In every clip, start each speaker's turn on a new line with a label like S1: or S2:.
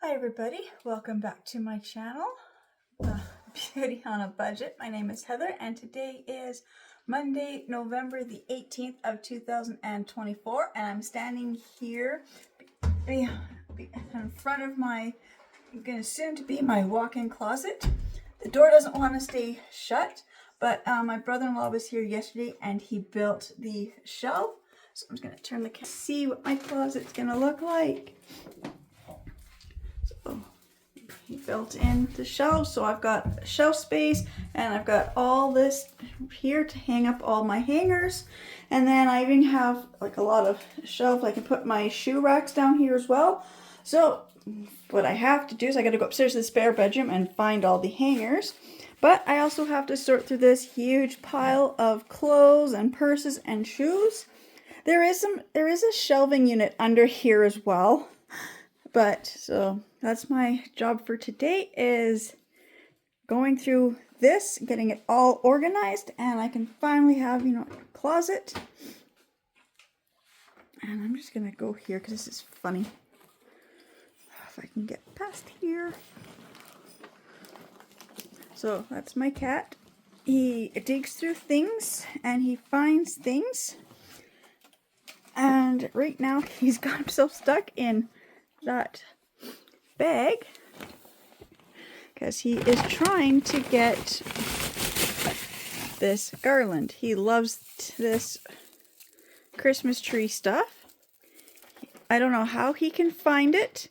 S1: Hi everybody, welcome back to my channel, Beauty on a Budget. My name is Heather and today is Monday, November the 18th of 2024 and I'm standing here in front of my, soon to be my walk-in closet. The door doesn't want to stay shut, but my brother-in-law was here yesterday and he built the shelf. So I'm just going to turn the camera, see what my closet's going to look like. So he built in the shelves, so I've got shelf space and I've got all this here to hang up all my hangers, and then I even have like a lot of shelves. I can put my shoe racks down here as well. So what I have to do is I got to go upstairs to the spare bedroom and find all the hangers, but I also have to sort through this huge pile of clothes and purses and shoes. There is a shelving unit under here as well. But so that's my job for today, is going through this, getting it all organized, and I can finally have, a closet. And I'm just gonna go here because this is funny. If I can get past here. So that's my cat. He digs through things and he finds things. And right now he's got himself stuck in that bag because he is trying to get this garland. He loves this Christmas tree stuff. I don't know how he can find it.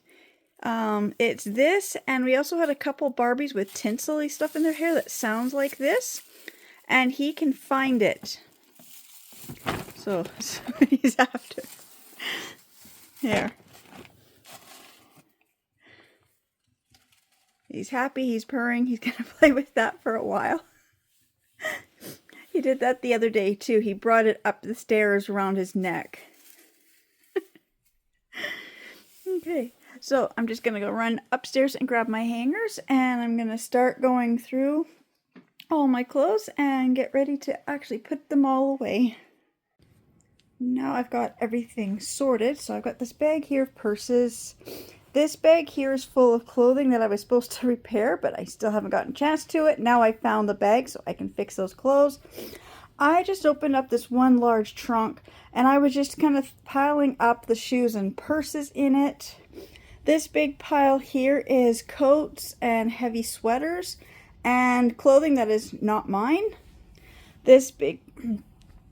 S1: It's this, and we also had a couple Barbies with tinsel-y stuff in their hair that sounds like this, and he can find it. So he's after. Here. He's happy, he's purring, he's gonna play with that for a while. He did that the other day too. He brought it up the stairs around his neck. Okay, so I'm just gonna go run upstairs and grab my hangers, and I'm gonna start going through all my clothes and get ready to actually put them all away. Now I've got everything sorted, so I've got this bag here of purses. This bag here is full of clothing that I was supposed to repair, but I still haven't gotten a chance to it. Now I found the bag, so I can fix those clothes. I just opened up this one large trunk, and I was just kind of piling up the shoes and purses in it. This big pile here is coats and heavy sweaters and clothing that is not mine. This big,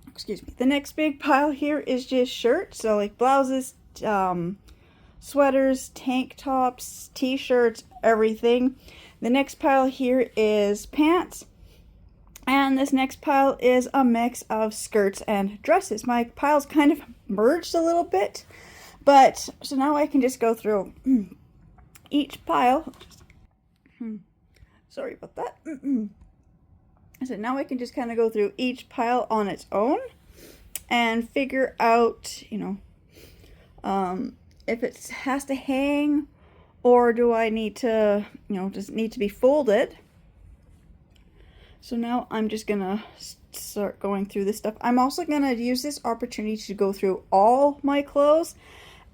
S1: excuse me, the next big pile here is just shirts, so like blouses, sweaters, tank tops, t-shirts, everything. The next pile here is pants, and this next pile is a mix of skirts and dresses. My piles kind of merged a little bit, but so now I can just go through each pile. Sorry about that. So now I can just kind of go through each pile on its own and figure out, if it has to hang, or do I need to, does it need to be folded? So now I'm just gonna start going through this stuff. I'm also gonna use this opportunity to go through all my clothes,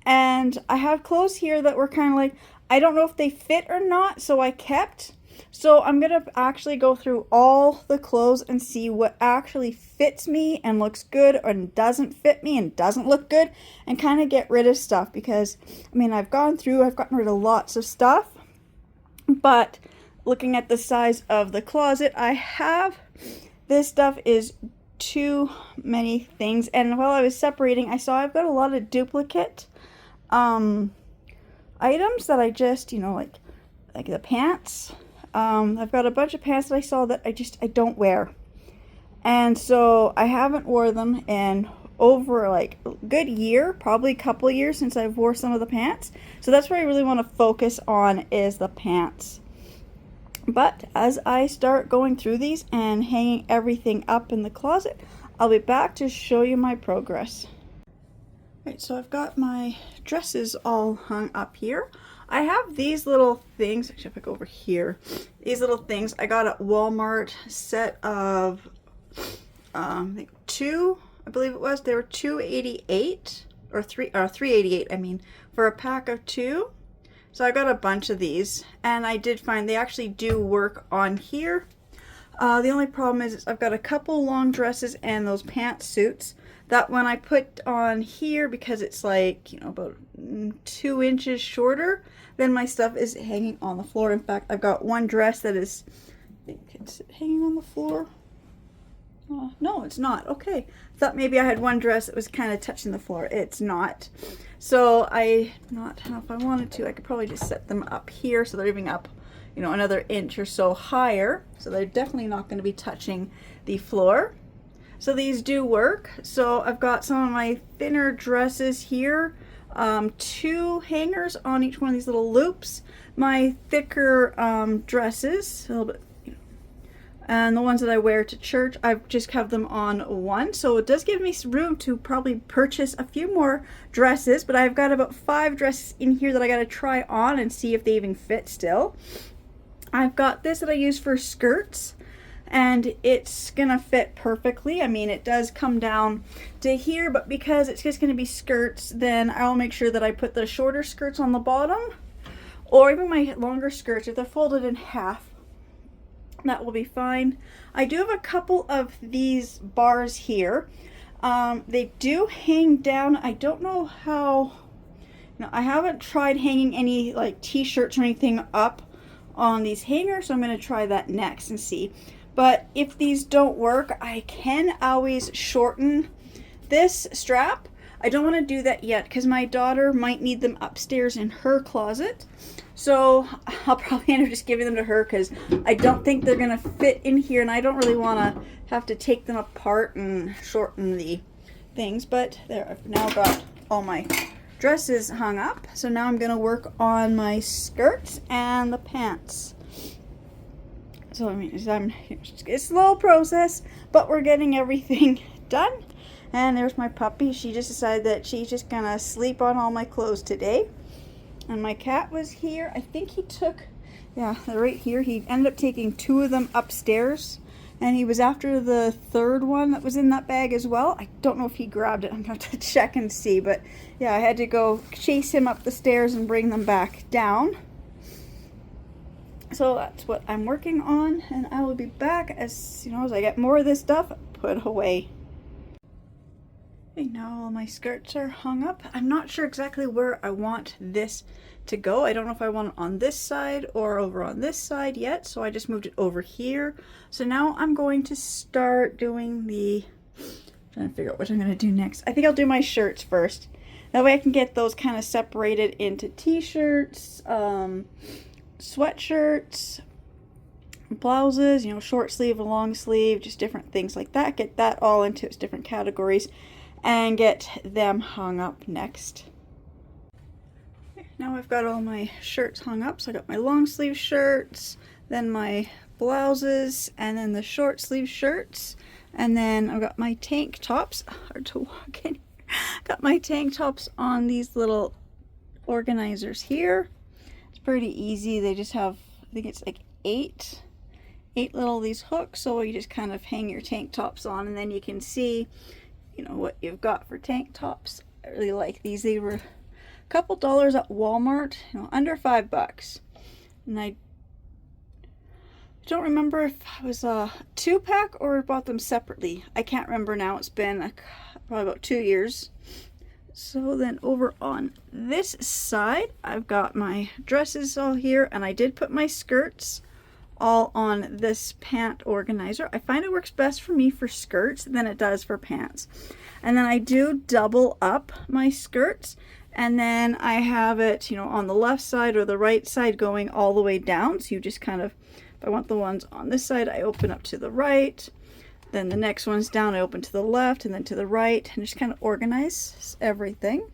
S1: and I have clothes here that were kind of like, I don't know if they fit or not, so I kept. So I'm gonna actually go through all the clothes and see what actually fits me and looks good, and doesn't fit me and doesn't look good, and kind of get rid of stuff, because I've gotten rid of lots of stuff, but looking at the size of the closet I have, this stuff is too many things. And while I was separating, I saw I've got a lot of duplicate items that I just, like the pants. I've got a bunch of pants that I saw that I don't wear. And so I haven't wore them in over like a good year, probably a couple years since I've wore some of the pants. So that's what I really want to focus on, is the pants. But as I start going through these and hanging everything up in the closet, I'll be back to show you my progress. Right, so I've got my dresses all hung up here. I have these little things, actually if I go over here, these little things I got at Walmart, set of, I think two, I believe it was, they were $2.88, or $3.88 I mean, for a pack of two. So I got a bunch of these, and I did find they actually do work on here. The only problem is I've got a couple long dresses and those pantsuits that when I put on here, because it's like, you know, about 2 inches shorter, then my stuff is hanging on the floor. In fact, I've got one dress that is, I think it's hanging on the floor. No, it's not. Okay. Thought maybe I had one dress that was kind of touching the floor. It's not. So I don't know if I wanted to, I could probably just set them up here so they're even up, you know, another inch or so higher. So they're definitely not going to be touching the floor. So these do work. So I've got some of my thinner dresses here. 2 hangers on each one of these little loops. My thicker dresses, a little bit, and the ones that I wear to church, I just have them on one. So it does give me room to probably purchase a few more dresses, but I've got about 5 dresses in here that I got to try on and see if they even fit still. I've got this that I use for skirts, and it's gonna fit perfectly. I mean, it does come down to here, but because it's just gonna be skirts, then I'll make sure that I put the shorter skirts on the bottom, or even my longer skirts, if they're folded in half, that will be fine. I do have a couple of these bars here. They do hang down. I don't know how, I haven't tried hanging any like t-shirts or anything up on these hangers, so I'm going to try that next and see. But if these don't work, I can always shorten this strap. I don't want to do that yet because my daughter might need them upstairs in her closet. So I'll probably end up just giving them to her because I don't think they're going to fit in here, and I don't really want to have to take them apart and shorten the things. But there, I've now got all my dresses hung up. So now I'm going to work on my skirts and the pants. So I mean, it's a slow process, but we're getting everything done. And there's my puppy. She just decided that she's just gonna sleep on all my clothes today. And my cat was here. I think he took, yeah, right here. He ended up taking 2 of them upstairs. And he was after the 3rd one that was in that bag as well. I don't know if he grabbed it. I'm going to have to check and see. But yeah, I had to go chase him up the stairs and bring them back down. So that's what I'm working on. And I will be back as, as I get more of this stuff put away. Okay, now all my skirts are hung up. I'm not sure exactly where I want this to go. I don't know if I want it on this side or over on this side yet, so I just moved it over here. So now I'm going to start doing trying to figure out what I'm going to do next. I think I'll do my shirts first. That way I can get those kind of separated into t-shirts, sweatshirts, blouses, short sleeve, long sleeve, just different things like that. Get that all into its different categories and get them hung up next. Now I've got all my shirts hung up. So I got my long sleeve shirts, then my blouses, and then the short sleeve shirts, and then I've got my tank tops. Hard to walk in here. Got my tank tops on these little organizers here. It's pretty easy. They just have, I think it's like 8 little these hooks, so you just kind of hang your tank tops on, and then you can see what you've got for tank tops. I really like these. They were a couple dollars at Walmart, under $5. And I don't remember if it was a 2-pack or bought them separately. I can't remember now. It's been probably about 2 years. So then over on this side, I've got my dresses all here, and I did put my skirts all on this pant organizer. I find it works best for me for skirts than it does for pants. And then I do double up my skirts, and then I have it, on the left side or the right side going all the way down. So you just kind of, if I want the ones on this side, I open up to the right. Then the next one's down, I open to the left and then to the right, and just kind of organize everything.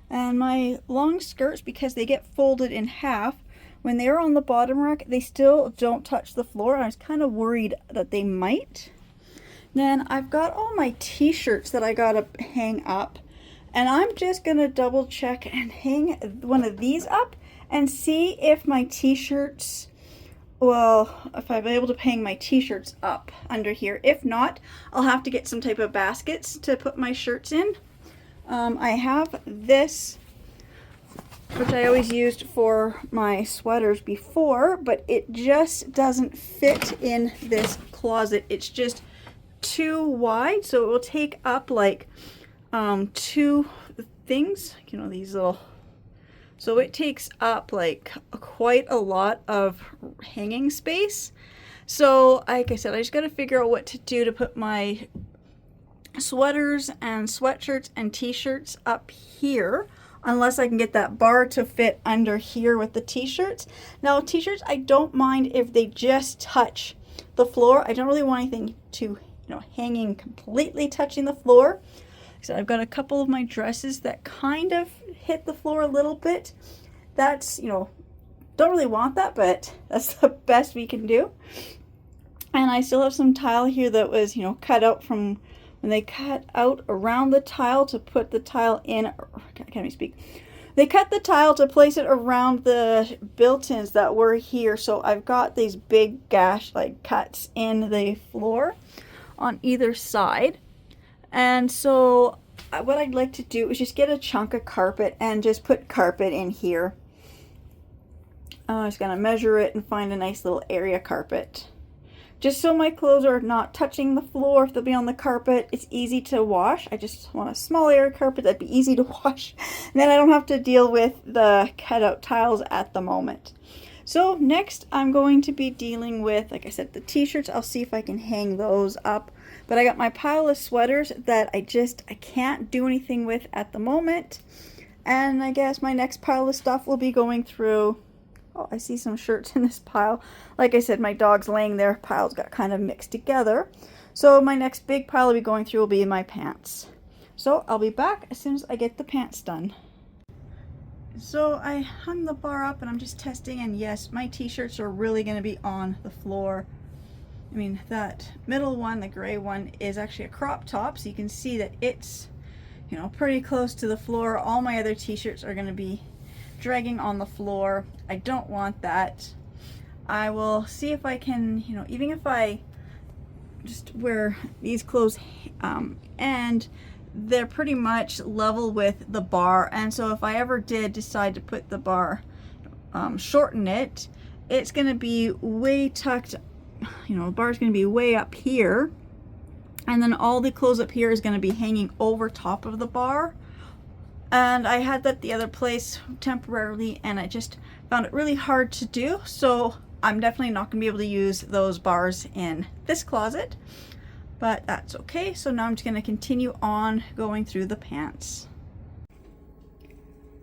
S1: And my long skirts, because they get folded in half, when they're on the bottom rack, they still don't touch the floor. I was kind of worried that they might. Then I've got all my t-shirts that I gotta hang up, and I'm just gonna double check and hang one of these up and see if my t-shirts, if I'm able to hang my t-shirts up under here. If not, I'll have to get some type of baskets to put my shirts in. I have this which I always used for my sweaters before, but it just doesn't fit in this closet. It's just too wide, so it will take up like two things, you know, these little, so it takes up like quite a lot of hanging space. So like I said, I just got to figure out what to do to put my sweaters and sweatshirts and t-shirts up here, unless I can get that bar to fit under here with the t-shirts. Now t-shirts, I don't mind if they just touch the floor. I don't really want anything to, you know, hanging completely touching the floor. So I've got a couple of my dresses that kind of hit the floor a little bit. That's, you know, don't really want that, but that's the best we can do. And I still have some tile here that was, you know, cut out from when they cut out around the tile to put the tile in. I can't even speak. They cut the tile to place it around the built-ins that were here. So I've got these big gash like cuts in the floor on either side. And so what I'd like to do is just get a chunk of carpet and just put carpet in here. I'm just gonna measure it and find a nice little area carpet. Just so my clothes are not touching the floor. If they'll be on the carpet, it's easy to wash. I just want a small area carpet that'd be easy to wash. And then I don't have to deal with the cutout tiles at the moment. So next I'm going to be dealing with, like I said, the t-shirts. I'll see if I can hang those up. But I got my pile of sweaters that I can't do anything with at the moment. And I guess my next pile of stuff will be going through. Oh, I see some shirts in this pile. Like I said, my dog's laying there. Piles got kind of mixed together. So my next big pile I'll be going through will be my pants. So I'll be back as soon as I get the pants done. So I hung the bar up and I'm just testing, and yes, my t-shirts are really going to be on the floor. I mean, that middle one, the gray one, is actually a crop top, so you can see that it's, you know, pretty close to the floor. All my other t-shirts are going to be dragging on the floor. I don't want that. I will see if I can, you know, even if I just wear these clothes and they're pretty much level with the bar, and so if I ever did decide to put the bar, shorten it, it's going to be way tucked, you know, the bar is going to be way up here, and then all the clothes up here is going to be hanging over top of the bar. And I had that the other place temporarily, and I just found it really hard to do. So I'm definitely not going to be able to use those bars in this closet, but that's okay. So now I'm just going to continue on going through the pants.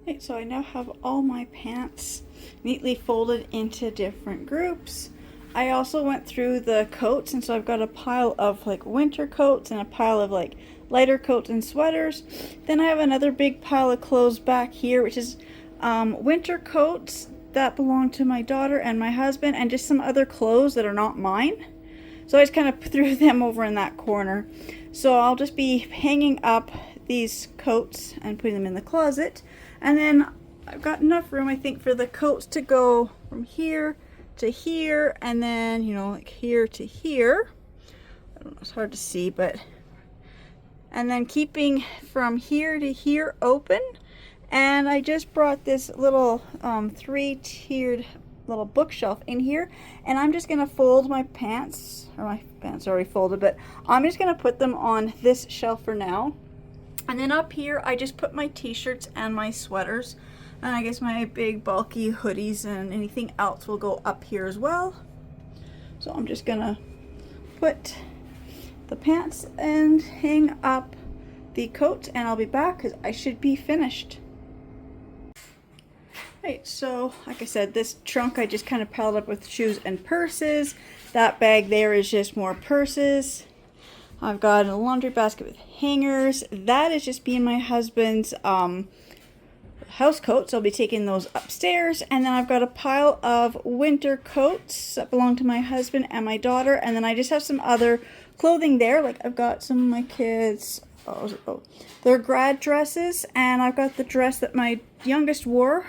S1: Okay, so I now have all my pants neatly folded into different groups. I also went through the coats, and so I've got a pile of like winter coats and a pile of like lighter coats and sweaters. Then I have another big pile of clothes back here, which is winter coats that belong to my daughter and my husband, and just some other clothes that are not mine. So I just kind of threw them over in that corner. So I'll just be hanging up these coats and putting them in the closet. And then I've got enough room, I think, for the coats to go from here to here, and then, you know, like here to here. I don't know, it's hard to see, but and then keeping from here to here open. And I just brought this little three-tiered little bookshelf in here, and I'm just gonna fold my pants, or my pants are already folded, but I'm just gonna put them on this shelf for now. And then up here I just put my t-shirts and my sweaters, and I guess my big bulky hoodies and anything else will go up here as well. So I'm just gonna put the pants and hang up the coat, and I'll be back because I should be finished. Right, so like I said, this trunk I just kind of piled up with shoes and purses. That bag there is just more purses. I've got a laundry basket with hangers. That is just me and my husband's house coats. I'll be taking those upstairs. And then I've got a pile of winter coats that belong to my husband and my daughter. And then I just have some other clothing there. Like I've got some of my kids, they're grad dresses. And I've got the dress that my youngest wore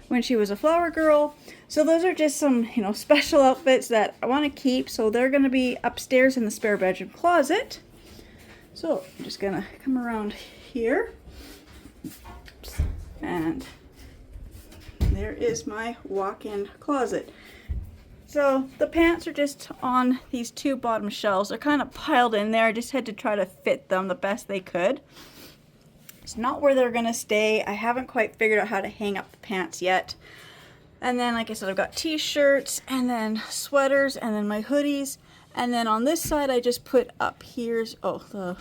S1: when she was a flower girl. So those are just some, you know, special outfits that I want to keep. So they're going to be upstairs in the spare bedroom closet. So I'm just going to come around here and there is my walk-in closet. So the pants are just on these two bottom shelves. They're kind of piled in there. I just had to try to fit them the best they could. It's not where they're gonna stay. I haven't quite figured out how to hang up the pants yet. And then, like I said, I've got t-shirts and then sweaters and then my hoodies. And then on this side, I just put up here's, the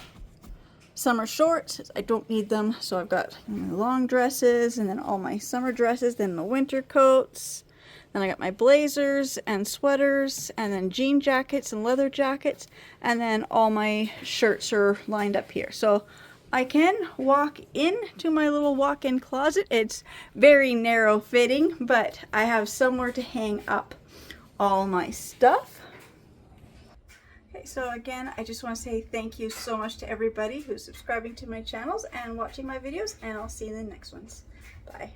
S1: summer shorts. I don't need them. So I've got my long dresses and then all my summer dresses, then the winter coats. Then I got my blazers and sweaters and then jean jackets and leather jackets. And then all my shirts are lined up here. So I can walk into my little walk-in closet. It's very narrow fitting, but I have somewhere to hang up all my stuff. Okay, so again, I just want to say thank you so much to everybody who's subscribing to my channels and watching my videos, and I'll see you in the next ones. Bye.